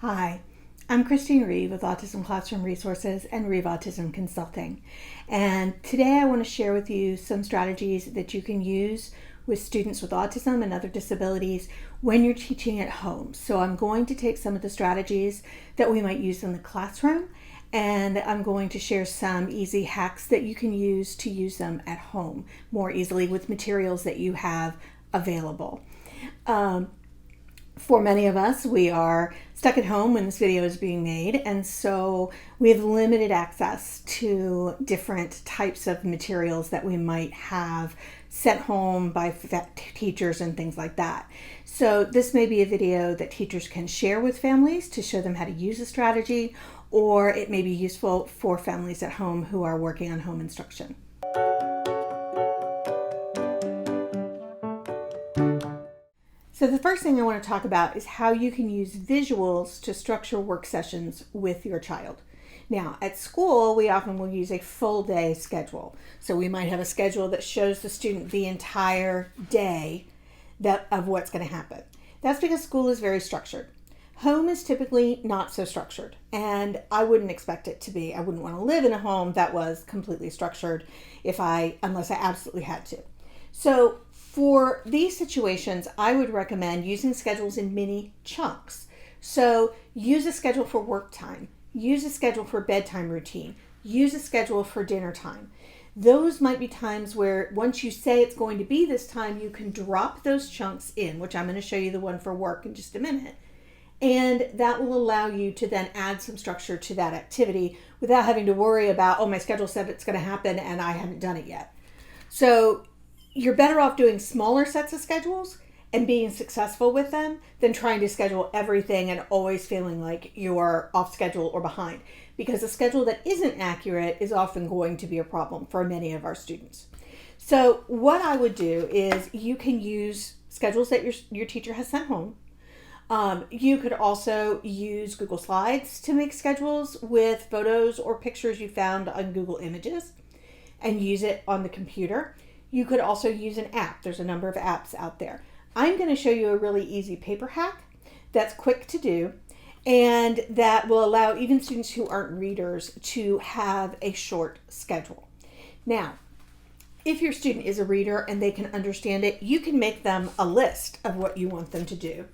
Hi, I'm Christine Reeve with Autism Classroom Resources and Reeve Autism Consulting. And today I want to share with you some strategies that you can use with students with autism and other disabilities when you're teaching at home. So I'm going to take some of the strategies that we might use in the classroom, and I'm going to share some easy hacks that you can use to use them at home more easily with materials that you have available. For many of us, we are stuck at home when this video is being made, and so we have limited access to different types of materials that we might have sent home by teachers and things like that. So this may be a video that teachers can share with families to show them how to use a strategy, or it may be useful for families at home who are working on home instruction. So the first thing I want to talk about is how you can use visuals to structure work sessions with your child. Now, at school, we often will use a full day schedule. So we might have a schedule that shows the student the entire day of what's going to happen. That's because school is very structured. Home is typically not so structured, and I wouldn't expect it to be. I wouldn't want to live in a home that was completely structured unless I absolutely had to. So for these situations, I would recommend using schedules in mini chunks. So use a schedule for work time, use a schedule for bedtime routine, use a schedule for dinner time. Those might be times where once you say it's going to be this time, you can drop those chunks in, which I'm going to show you the one for work in just a minute. And that will allow you to then add some structure to that activity without having to worry about, oh, my schedule said it's going to happen and I haven't done it yet. So you're better off doing smaller sets of schedules and being successful with them than trying to schedule everything and always feeling like you're off schedule or behind, because a schedule that isn't accurate is often going to be a problem for many of our students. So what I would do is you can use schedules that your teacher has sent home. You could also use Google Slides to make schedules with photos or pictures you found on Google Images and use it on the computer. You could also use an app. There's a number of apps out there. I'm going to show you a really easy paper hack that's quick to do and that will allow even students who aren't readers to have a short schedule. Now, if your student is a reader and they can understand it, you can make them a list of what you want them to do.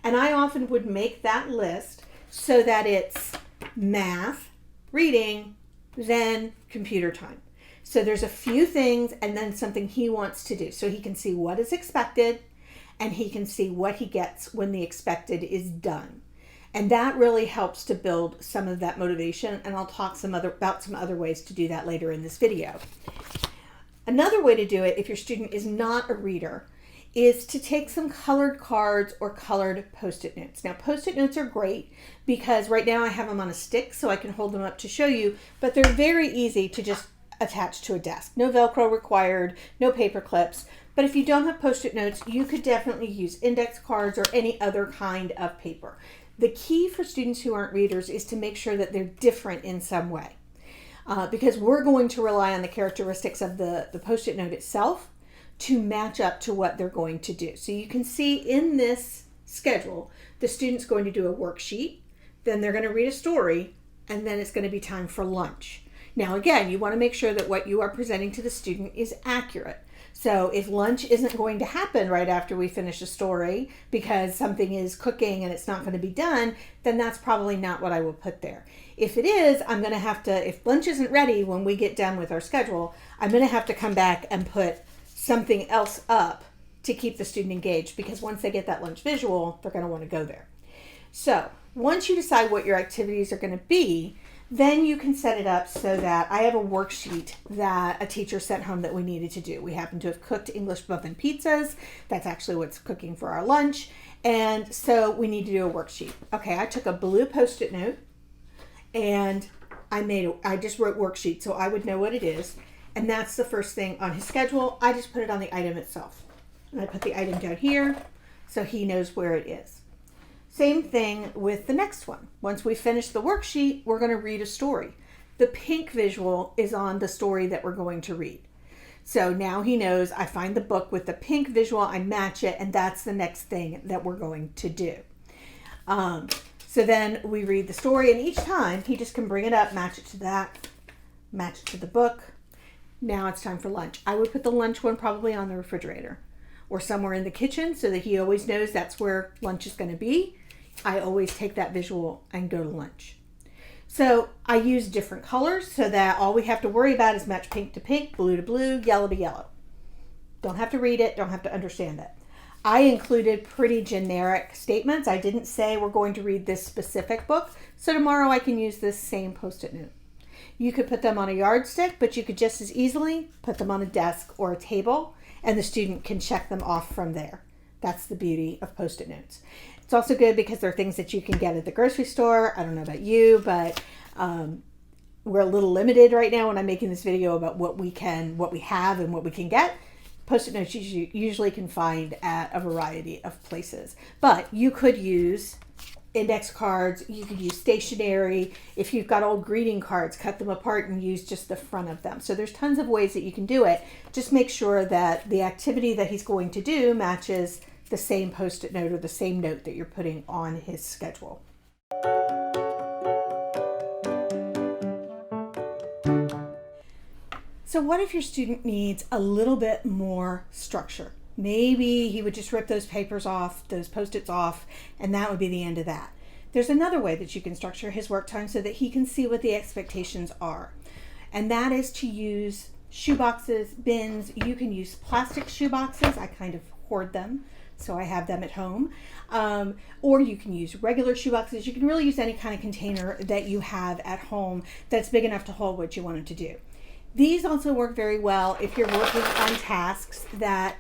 And I often would make that list so that it's math, reading, then computer time. So there's a few things and then something he wants to do. So he can see what is expected and he can see what he gets when the expected is done. And that really helps to build some of that motivation. And I'll talk about some other ways to do that later in this video. Another way to do it, if your student is not a reader, is to take some colored cards or colored Post-it notes. Now, Post-it notes are great because right now I have them on a stick so I can hold them up to show you, but they're very easy to just attach to a desk. No Velcro required, no paper clips. But if you don't have Post-it notes, you could definitely use index cards or any other kind of paper. The key for students who aren't readers is to make sure that they're different in some way. Because we're going to rely on the characteristics of the Post-it note itself to match up to what they're going to do. So you can see in this schedule, the student's going to do a worksheet, then they're going to read a story, and then it's going to be time for lunch. Now, again, you want to make sure that what you are presenting to the student is accurate. So if lunch isn't going to happen right after we finish a story because something is cooking and it's not going to be done, then that's probably not what I will put there. If it is, I'm going to have to, if lunch isn't ready when we get done with our schedule, I'm going to have to come back and put something else up to keep the student engaged, because once they get that lunch visual, they're going to want to go there. So once you decide what your activities are going to be, then you can set it up so that I have a worksheet that a teacher sent home that we needed to do. We happen to have cooked English muffin pizzas. That's actually what's cooking for our lunch. And so we need to do a worksheet. Okay, I took a blue Post-it note and I just wrote worksheet so I would know what it is. And that's the first thing on his schedule. I just put it on the item itself. And I put the item down here so he knows where it is. Same thing with the next one. Once we finish the worksheet, we're going to read a story. The pink visual is on the story that we're going to read. So now he knows I find the book with the pink visual, I match it, and that's the next thing that we're going to do. So then we read the story, and each time he just can bring it up, match it to that, match it to the book. Now it's time for lunch. I would put the lunch one probably on the refrigerator or somewhere in the kitchen so that he always knows that's where lunch is going to be. I always take that visual and go to lunch. So I use different colors so that all we have to worry about is match pink to pink, blue to blue, yellow to yellow. Don't have to read it, don't have to understand it. I included pretty generic statements. I didn't say we're going to read this specific book, so tomorrow I can use this same Post-it note. You could put them on a yardstick, but you could just as easily put them on a desk or a table, and the student can check them off from there. That's the beauty of Post-it notes. It's also good because they're things that you can get at the grocery store. I don't know about you, but we're a little limited right now when I'm making this video about what we have and what we can get. Post-it notes you usually can find at a variety of places. But you could use index cards, you could use stationery. If you've got old greeting cards, cut them apart and use just the front of them. So there's tons of ways that you can do it. Just make sure that the activity that he's going to do matches the same Post-it note or the same note that you're putting on his schedule. So what if your student needs a little bit more structure? Maybe he would just rip those papers off, those Post-its off, and that would be the end of that. There's another way that you can structure his work time so that he can see what the expectations are. And that is to use shoe boxes, bins. You can use plastic shoe boxes. I kind of hoard them, so I have them at home. Or you can use regular shoe boxes. You can really use any kind of container that you have at home that's big enough to hold what you want it to do. These also work very well if you're working on tasks that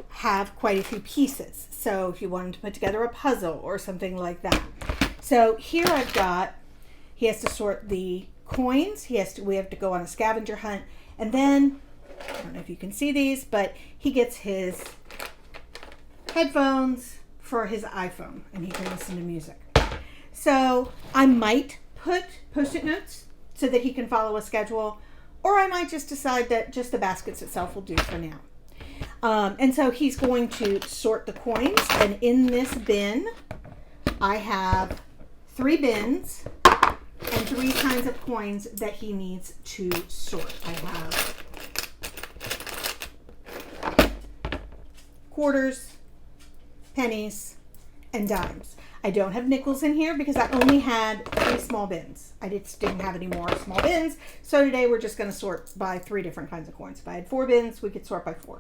have quite a few pieces. So if you wanted to put together a puzzle or something like that. So here I've got, he has to sort the coins. We have to go on a scavenger hunt. And then, I don't know if you can see these, but he gets his headphones for his iPhone and he can listen to music. So I might put Post-it notes so that he can follow a schedule, or I might just decide that just the baskets itself will do for now. And so he's going to sort the coins, and in this bin I have 3 bins and 3 kinds of coins that he needs to sort. I have quarters, pennies, and dimes. I don't have nickels in here because I only had 3 small bins. I just didn't have any more small bins. So today we're just going to sort by 3 different kinds of coins. If I had 4 bins, we could sort by 4.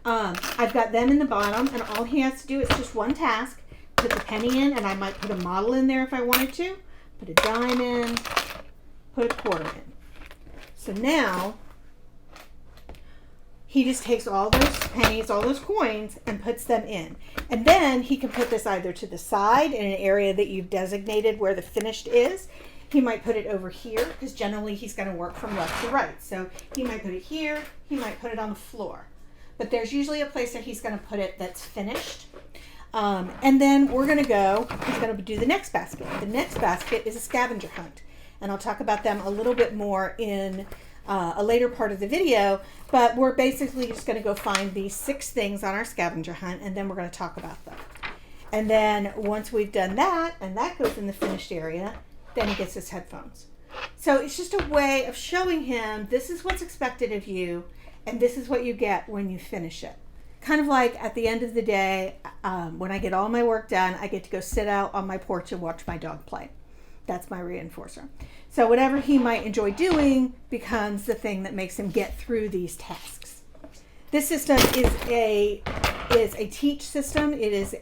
I've got them in the bottom, and all he has to do is just one task. Put the penny in, and I might put a model in there if I wanted to. Put a dime in, put a quarter in. So now he just takes all those pennies, all those coins, and puts them in. And then he can put this either to the side in an area that you've designated where the finished is. He might put it over here because generally he's going to work from left to right. So he might put it here. He might put it on the floor. But there's usually a place that he's going to put it that's finished. And then he's going to do the next basket. The next basket is a scavenger hunt. And I'll talk about them a little bit more in a later part of the video, but we're basically just going to go find these 6 things on our scavenger hunt, and then we're going to talk about them. And then once we've done that, and that goes in the finished area, then he gets his headphones. So it's just a way of showing him this is what's expected of you, and this is what you get when you finish it. Kind of like at the end of the day, when I get all my work done, I get to go sit out on my porch and watch my dog play. That's my reinforcer. So whatever he might enjoy doing becomes the thing that makes him get through these tasks. This system is a teach system. It is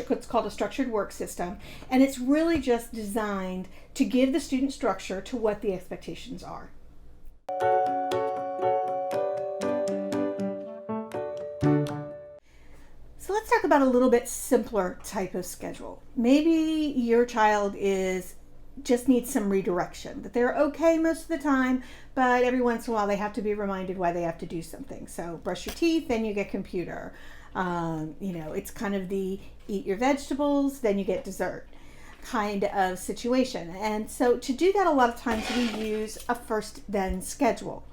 what's called a structured work system, and it's really just designed to give the student structure to what the expectations are. So let's talk about a little bit simpler type of schedule. Maybe your child just needs some redirection, that they're okay most of the time, but every once in a while they have to be reminded why they have to do something. So brush your teeth, then you get computer. It's kind of the eat your vegetables, then you get dessert kind of situation. And so to do that, a lot of times we use a first then schedule.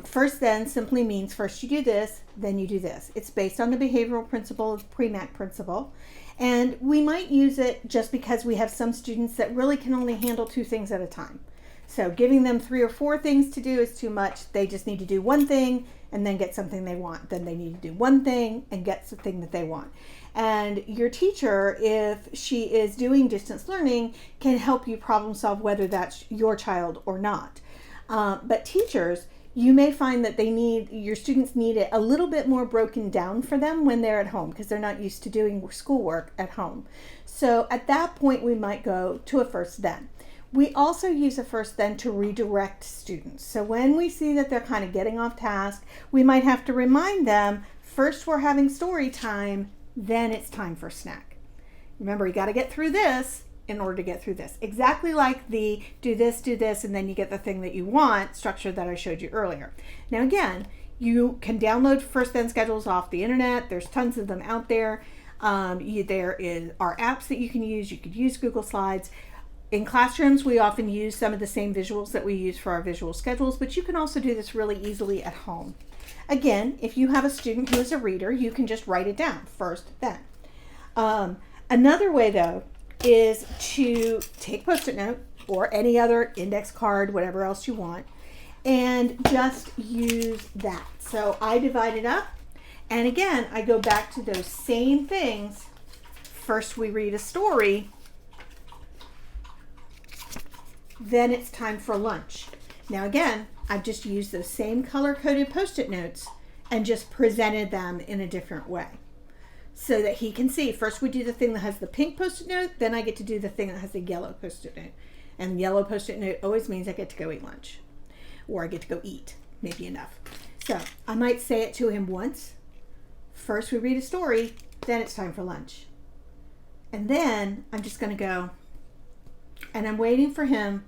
First then simply means first you do this, then you do this. It's based on the behavioral principle of Premack principle. And we might use it just because we have some students that really can only handle 2 things at a time. So giving them 3 or 4 things to do is too much. They just need to do one thing and then get something they want. Then they need to do one thing and get the thing that they want. And your teacher, if she is doing distance learning, can help you problem solve whether that's your child or not. But teachers, you may find that your students need it a little bit more broken down for them when they're at home because they're not used to doing schoolwork at home. So at that point, we might go to a first then. We also use a first then to redirect students. So when we see that they're kind of getting off task, we might have to remind them, first we're having story time, then it's time for snack. Remember, you got to get through this in order to get through this. Exactly like the do this, and then you get the thing that you want structure that I showed you earlier. Now again, you can download first then schedules off the internet. There's tons of them out there. Are apps that you can use. You could use Google Slides. In classrooms, we often use some of the same visuals that we use for our visual schedules, but you can also do this really easily at home. Again, if you have a student who is a reader, you can just write it down, first, then. Another way, though, is to take Post-it note or any other index card, whatever else you want, and just use that. So I divide it up, and again, I go back to those same things. First, we read a story. Then it's time for lunch. Now again, I've just used those same color-coded Post-it notes and just presented them in a different way so that he can see. First we do the thing that has the pink Post-it note, then I get to do the thing that has the yellow Post-it note. And yellow Post-it note always means I get to go eat lunch, or I get to go eat, maybe enough. So I might say it to him once. First we read a story, then it's time for lunch. And then I'm just going to go, and I'm waiting for him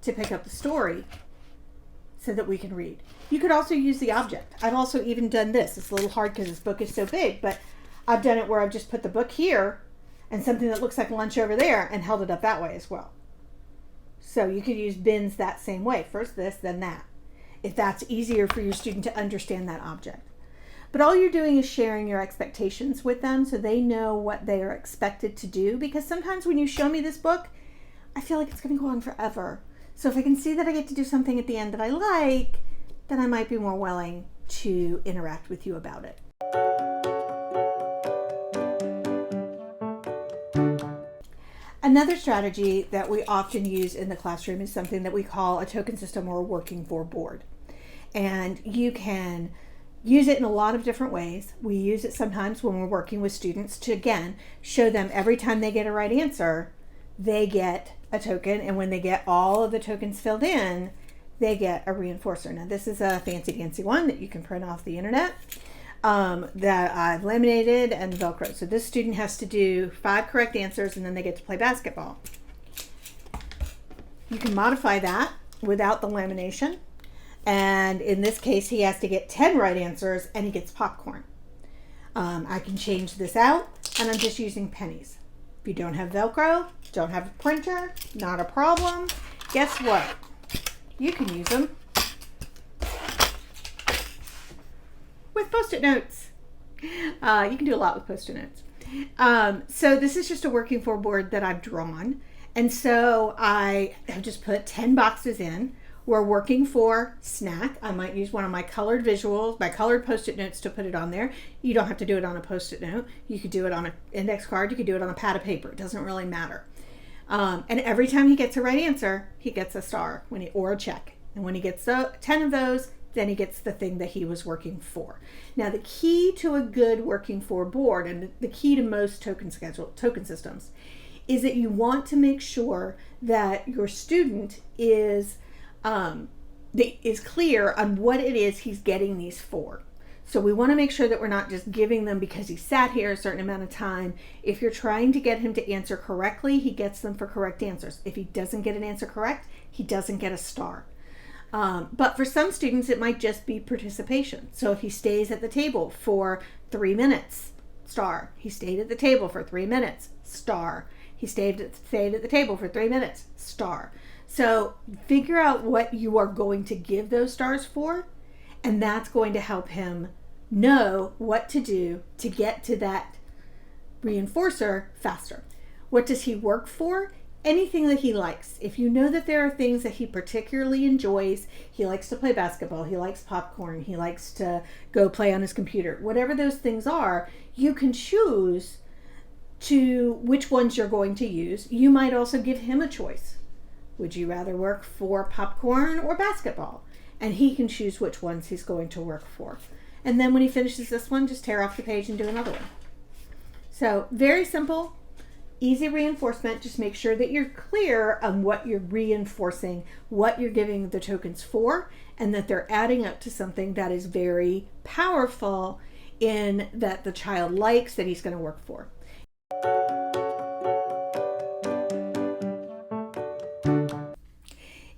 to pick up the story so that we can read. You could also use the object. I've also even done this. It's a little hard because this book is so big, but I've done it where I've just put the book here and something that looks like lunch over there and held it up that way as well. So you could use bins that same way. First this, then that, if that's easier for your student to understand that object. But all you're doing is sharing your expectations with them so they know what they are expected to do, because sometimes when you show me this book, I feel like it's going to go on forever. So if I can see that I get to do something at the end that I like, then I might be more willing to interact with you about it. Another strategy that we often use in the classroom is something that we call a token system or a working for board. And you can use it in a lot of different ways. We use it sometimes when we're working with students to, again, show them every time they get a right answer, they get a token, and when they get all of the tokens filled in, they get a reinforcer. Now this is a fancy dancy one that you can print off the internet that I've laminated and Velcro. So this student has to do 5 correct answers and then they get to play basketball. You can modify that without the lamination, and in this case he has to get 10 right answers and he gets popcorn. I can change this out, and I'm just using pennies. If you don't have Velcro, don't have a printer, not a problem. Guess what? You can use them with Post-it notes. You can do a lot with Post-it notes. So this is just a working for board that I've drawn. And so I have just put 10 boxes in. We're working for snack. I might use one of my colored visuals, my colored Post-it notes to put it on there. You don't have to do it on a Post-it note. You could do it on an index card. You could do it on a pad of paper. It doesn't really matter. And every time he gets a right answer, he gets a star or a check. And when he gets 10 of those, then he gets the thing that he was working for. Now, the key to a good working for board, and the key to most token systems, is that you want to make sure that your student is clear on what it is he's getting these for. So we want to make sure that we're not just giving them because he sat here a certain amount of time. If you're trying to get him to answer correctly, he gets them for correct answers. If he doesn't get an answer correct, he doesn't get a star. But for some students, it might just be participation. So if he stays at the table for 3 minutes, star. He stayed at the table for 3 minutes, star. He stayed at the table for 3 minutes, star. So figure out what you are going to give those stars for, and that's going to help him know what to do to get to that reinforcer faster. What does he work for? Anything that he likes. If you know that there are things that he particularly enjoys, he likes to play basketball, he likes popcorn, he likes to go play on his computer, whatever those things are, you can choose to which ones you're going to use. You might also give him a choice. Would you rather work for popcorn or basketball? And he can choose which ones he's going to work for. And then when he finishes this one, just tear off the page and do another one. So very simple, easy reinforcement. Just make sure that you're clear on what you're reinforcing, what you're giving the tokens for, and that they're adding up to something that is very powerful in that the child likes, that he's going to work for.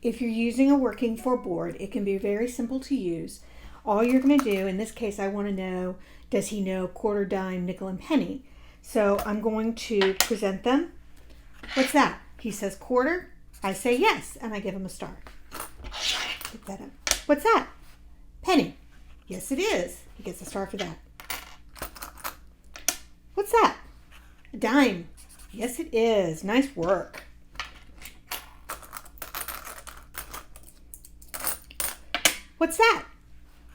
If you're using a working for board, it can be very simple to use. All you're going to do, in this case, I want to know, does he know quarter, dime, nickel, and penny? So I'm going to present them. What's that? He says quarter. I say yes, and I give him a star. Pick that up. What's that? Penny. Yes, it is. He gets a star for that. What's that? A dime. Yes, it is. Nice work. What's that?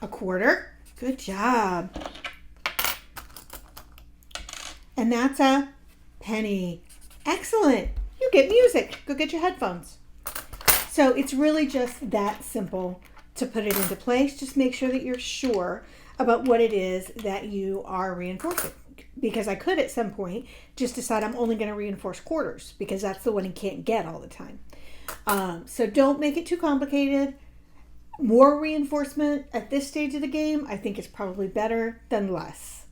A quarter. Good job. And that's a penny. Excellent. You get music. Go get your headphones. So it's really just that simple to put it into place. Just make sure that you're sure about what it is that you are reinforcing. Because I could at some point just decide I'm only going to reinforce quarters because that's the one he can't get all the time. So don't make it too complicated. More reinforcement at this stage of the game, I think, is probably better than less.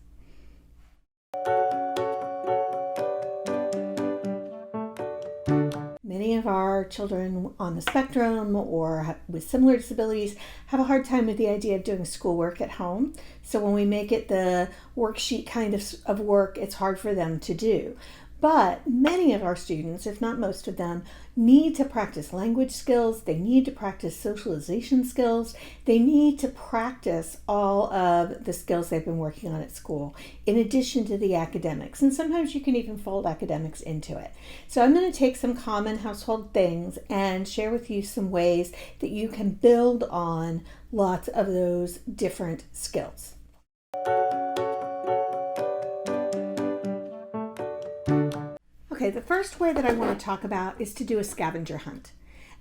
Many of our children on the spectrum or with similar disabilities have a hard time with the idea of doing schoolwork at home. So when we make it the worksheet kind of work, it's hard for them to do. But many of our students, if not most of them, need to practice language skills. They need to practice socialization skills. They need to practice all of the skills they've been working on at school, in addition to the academics. And sometimes you can even fold academics into it. So I'm going to take some common household things and share with you some ways that you can build on lots of those different skills. Okay, the first way that I want to talk about is to do a scavenger hunt.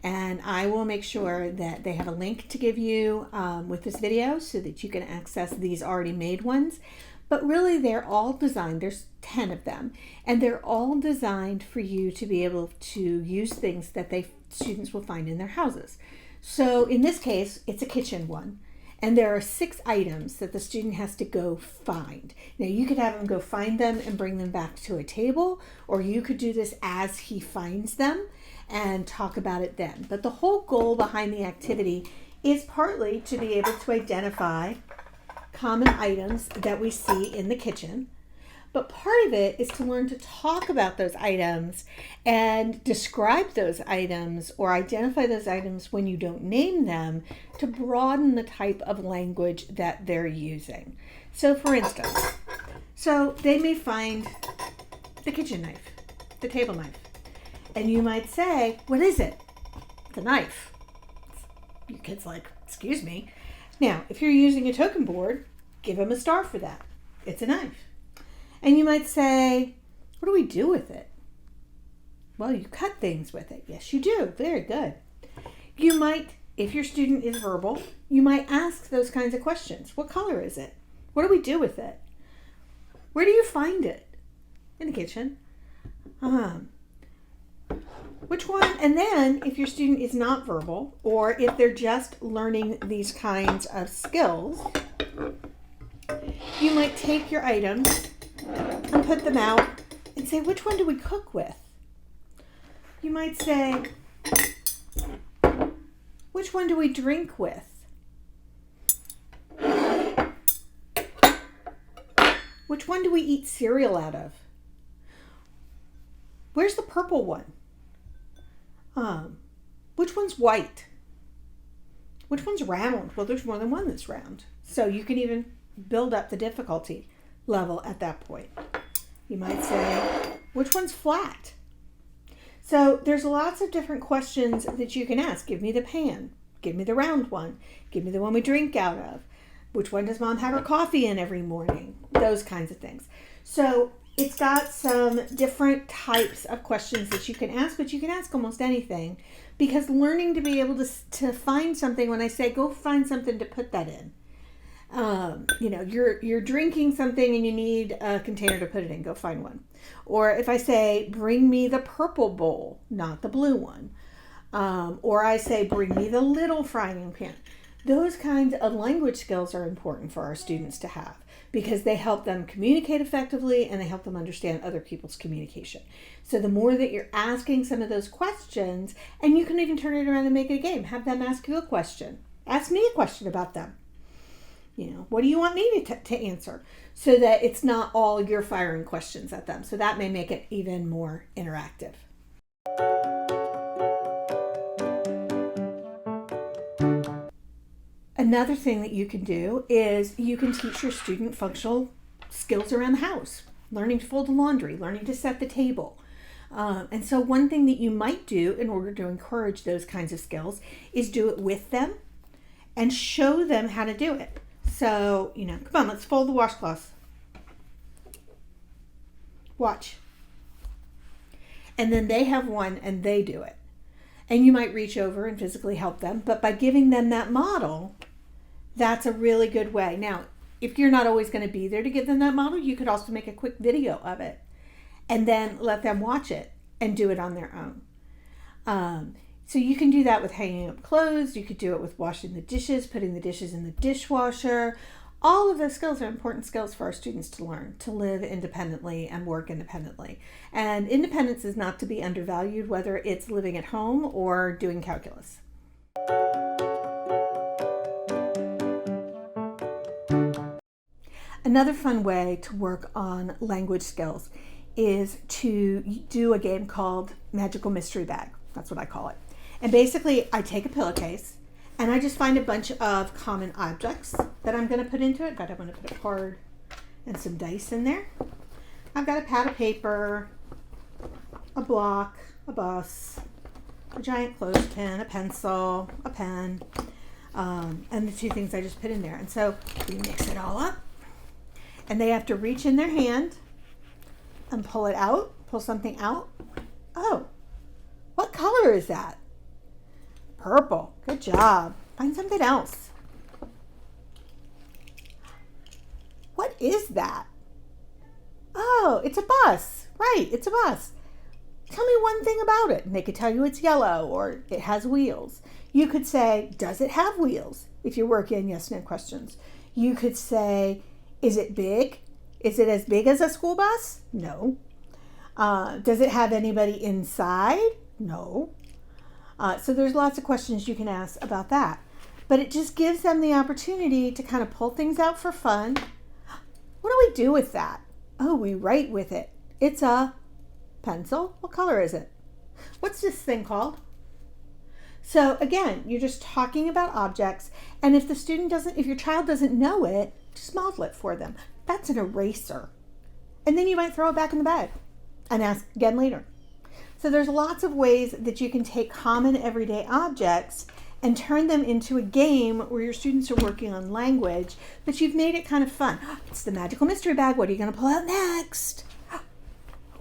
And I will make sure that they have a link to give you with this video so that you can access these already made ones. But really, they're all designed, there's 10 of them, and they're all designed for you to be able to use things that students will find in their houses. So in this case, it's a kitchen one. And there are 6 items that the student has to go find. Now you could have him go find them and bring them back to a table, or you could do this as he finds them and talk about it then. But the whole goal behind the activity is partly to be able to identify common items that we see in the kitchen. But part of it is to learn to talk about those items and describe those items or identify those items when you don't name them to broaden the type of language that they're using. So for instance, they may find the kitchen knife, the table knife, and you might say, what is it? It's a knife. Your kid's like, excuse me. Now, if you're using a token board, give him a star for that. It's a knife. And you might say, what do we do with it? Well, you cut things with it. Yes, you do. Very good. You might, if your student is verbal, you might ask those kinds of questions. What color is it? What do we do with it? Where do you find it? In the kitchen. Which one? And then if your student is not verbal, or if they're just learning these kinds of skills, you might take your items and put them out and say, which one do we cook with? You might say, which one do we drink with? Which one do we eat cereal out of? Where's the purple one? Which one's white? Which one's round? Well, there's more than one that's round. So you can even build up the difficulty level at that point. You might say, which one's flat? So there's lots of different questions that you can ask. Give me the pan. Give me the round one. Give me the one we drink out of. Which one does mom have her coffee in every morning? Those kinds of things. So it's got some different types of questions that you can ask, but you can ask almost anything, because learning to be able to find something, when I say go find something to put that in, you're drinking something and you need a container to put it in, go find one. Or if I say bring me the purple bowl, not the blue one, or I say bring me the little frying pan. Those kinds of language skills are important for our students to have, because they help them communicate effectively and they help them understand other people's communication. So the more that you're asking some of those questions, and you can even turn it around and make it a game. Have them ask you a question. Ask me a question about them. What do you want me to answer? So that it's not all you're firing questions at them. So that may make it even more interactive. Another thing that you can do is you can teach your student functional skills around the house. Learning to fold the laundry, learning to set the table. And so one thing that you might do in order to encourage those kinds of skills is do it with them and show them how to do it. So, come on, let's fold the washcloths. Watch. And then they have one and they do it. And you might reach over and physically help them, but by giving them that model, that's a really good way. Now, if you're not always going to be there to give them that model, you could also make a quick video of it and then let them watch it and do it on their own. So you can do that with hanging up clothes. You could do it with washing the dishes, putting the dishes in the dishwasher. All of those skills are important skills for our students to learn, to live independently and work independently. And independence is not to be undervalued, whether it's living at home or doing calculus. Another fun way to work on language skills is to do a game called Magical Mystery Bag. That's what I call it. And basically, I take a pillowcase and I just find a bunch of common objects that I'm going to put into it. But I'm going to put a card and some dice in there. I've got a pad of paper, a block, a bus, a giant clothespin, a pencil, a pen, and the two things I just put in there. And so we mix it all up. And they have to reach in their hand and pull it out, pull something out. Oh, what color is that? Purple. Good job. Find something else. What is that? Oh, it's a bus. Right, it's a bus. Tell me one thing about it. And they could tell you it's yellow or it has wheels. You could say, does it have wheels? If you work in yes/no questions. You could say, is it big? Is it as big as a school bus? No. Does it have anybody inside? No. So there's lots of questions you can ask about that. But it just gives them the opportunity to kind of pull things out for fun. What do we do with that? Oh, we write with it. It's a pencil. What color is it? What's this thing called? So again, you're just talking about objects. And if your child doesn't know it, just model it for them. That's an eraser. And then you might throw it back in the bag and ask again later. So there's lots of ways that you can take common everyday objects and turn them into a game where your students are working on language, but you've made it kind of fun. It's the Magical Mystery Bag. What are you going to pull out next?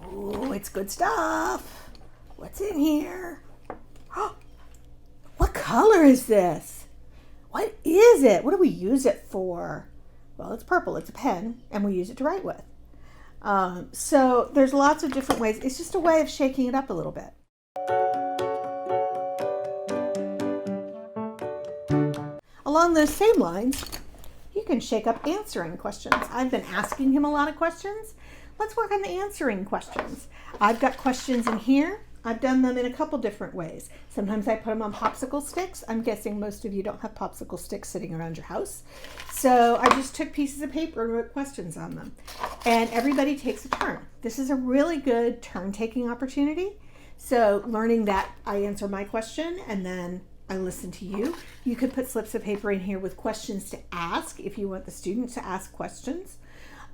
Oh, it's good stuff. What's in here? What color is this? What is it? What do we use it for? Well, it's purple. It's a pen, and we use it to write with. So there's lots of different ways. It's just a way of shaking it up a little bit. Along those same lines, you can shake up answering questions. I've been asking him a lot of questions. Let's work on the answering questions. I've got questions in here. I've done them in a couple different ways. Sometimes I put them on popsicle sticks. I'm guessing most of you don't have popsicle sticks sitting around your house. So I just took pieces of paper and wrote questions on them. And everybody takes a turn. This is a really good turn-taking opportunity. So learning that I answer my question and then I listen to you. You could put slips of paper in here with questions to ask if you want the student to ask questions.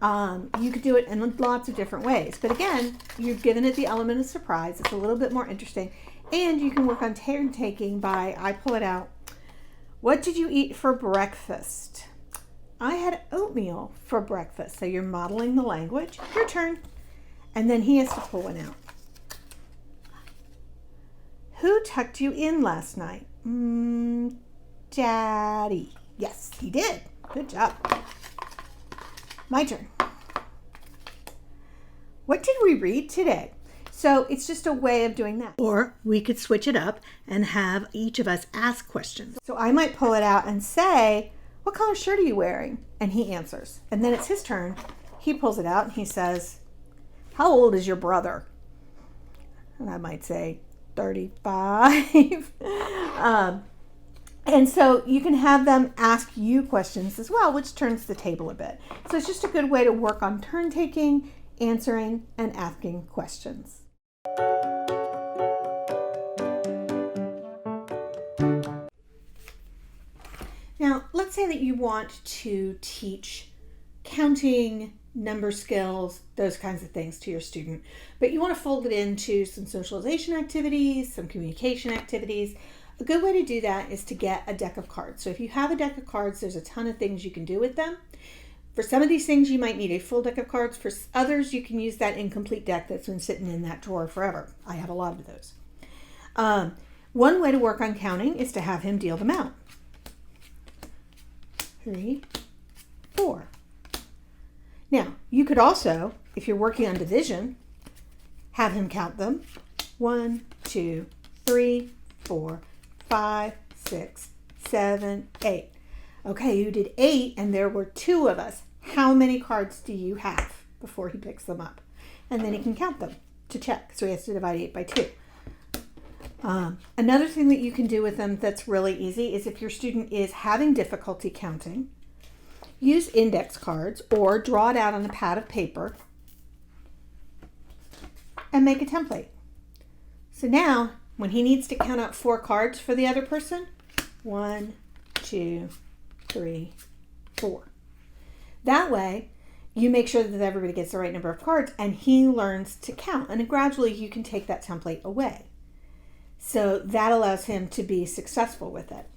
You could do it in lots of different ways. But again, you've given it the element of surprise. It's a little bit more interesting. And you can work on turn taking by, I pull it out. What did you eat for breakfast? I had oatmeal for breakfast. So you're modeling the language. Your turn. And then he has to pull one out. Who tucked you in last night? Daddy. Yes, he did. Good job. My turn. What did we read today? So it's just a way of doing that. Or we could switch it up and have each of us ask questions. So I might pull it out and say, what color shirt are you wearing? And he answers. And then it's his turn. He pulls it out and he says, how old is your brother? And I might say 35. And so you can have them ask you questions as well, which turns the table a bit. So it's just a good way to work on turn taking, answering, and asking questions. Now, let's say that you want to teach counting, number skills, those kinds of things to your student, but you want to fold it into some socialization activities, some communication activities. A good way to do that is to get a deck of cards. So if you have a deck of cards, there's a ton of things you can do with them. For some of these things, you might need a full deck of cards. For others, you can use that incomplete deck that's been sitting in that drawer forever. I have a lot of those. One way to work on counting is to have him deal them out. 3, 4. Now, you could also, if you're working on division, have him count them. 1, 2, 3, 4, 5, 6, 7, 8. Okay, you did 8 and there were 2 of us. How many cards do you have before he picks them up? And then he can count them to check. So he has to divide 8 by 2. Another thing that you can do with them that's really easy is if your student is having difficulty counting, use index cards or draw it out on a pad of paper and make a template. So now, when he needs to count out 4 cards for the other person, 1, 2, 3, 4. That way, you make sure that everybody gets the right number of cards and he learns to count. And then gradually you can take that template away. So that allows him to be successful with it.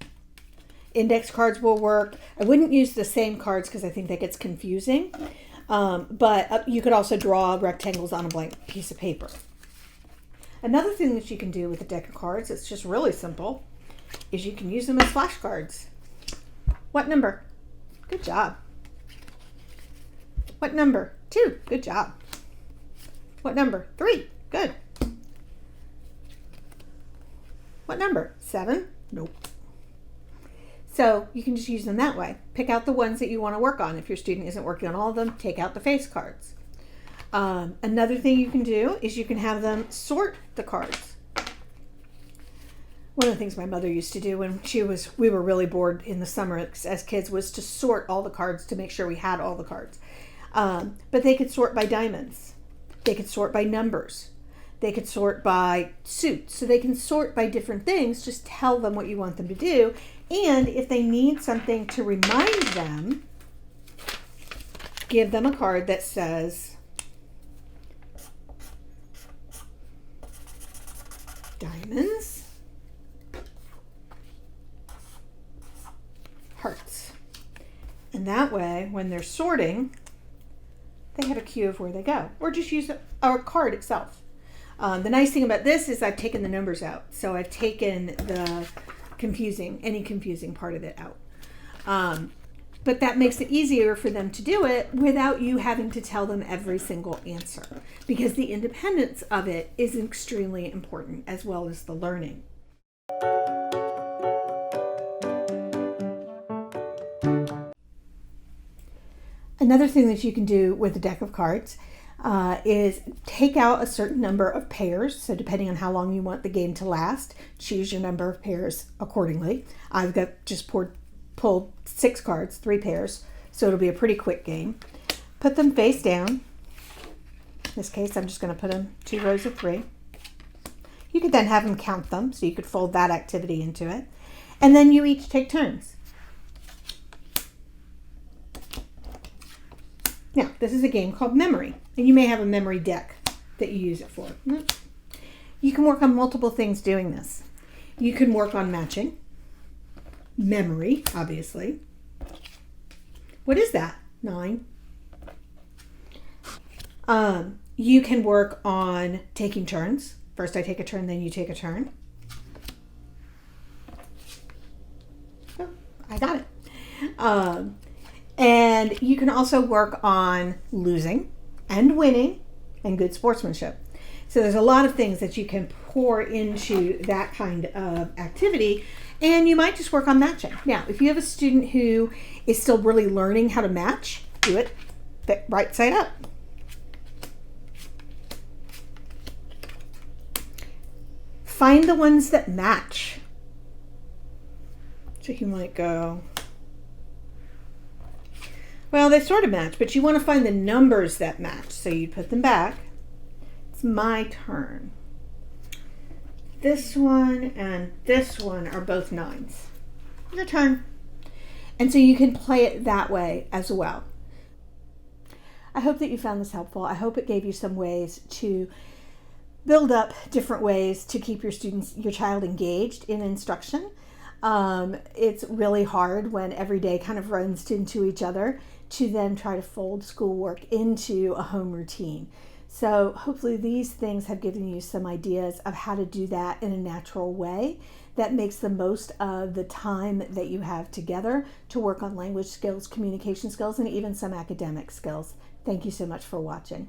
Index cards will work. I wouldn't use the same cards because I think that gets confusing. But you could also draw rectangles on a blank piece of paper. Another thing that you can do with a deck of cards, it's just really simple, is you can use them as flashcards. What number? Good job. What number? 2. Good job. What number? 3. Good. What number? 7? Nope. So you can just use them that way. Pick out the ones that you want to work on. If your student isn't working on all of them, take out the face cards. Another thing you can do is you can have them sort the cards. One of the things my mother used to do when we were really bored in the summer as kids was to sort all the cards to make sure we had all the cards. But they could sort by diamonds. They could sort by numbers. They could sort by suits. So they can sort by different things. Just tell them what you want them to do. And if they need something to remind them, give them a card that says diamonds, hearts. And that way, when they're sorting, they have a cue of where they go. Or just use our card itself. The nice thing about this is I've taken the numbers out. So I've taken any confusing part of it out. But that makes it easier for them to do it without you having to tell them every single answer, because the independence of it is extremely important as well as the learning. Another thing that you can do with a deck of cards is take out a certain number of pairs. So depending on how long you want the game to last, choose your number of pairs accordingly. I've got just pulled 6 cards, 3 pairs, so it'll be a pretty quick game. Put them face down. In this case, I'm just going to put them 2 rows of 3. You could then have them count them, so you could fold that activity into it. And then you each take turns. Now, this is a game called Memory, and you may have a memory deck that you use it for. You can work on multiple things doing this. You can work on matching, memory, obviously. What is that? 9. You can work on taking turns. First I take a turn, then you take a turn. Oh, I got it. And you can also work on losing and winning and good sportsmanship. So there's a lot of things that you can pour into that kind of activity, and you might just work on matching. Now, if you have a student who is still really learning how to match, do it right side up. Find the ones that match. So you might go, well, they sort of match, but you want to find the numbers that match. So you put them back. It's my turn. This one and this one are both 9s. Your turn. And so you can play it that way as well. I hope that you found this helpful. I hope it gave you some ways to build up different ways to keep your child engaged in instruction. It's really hard when every day kind of runs into each other to then try to fold schoolwork into a home routine. So hopefully these things have given you some ideas of how to do that in a natural way that makes the most of the time that you have together to work on language skills, communication skills, and even some academic skills. Thank you so much for watching.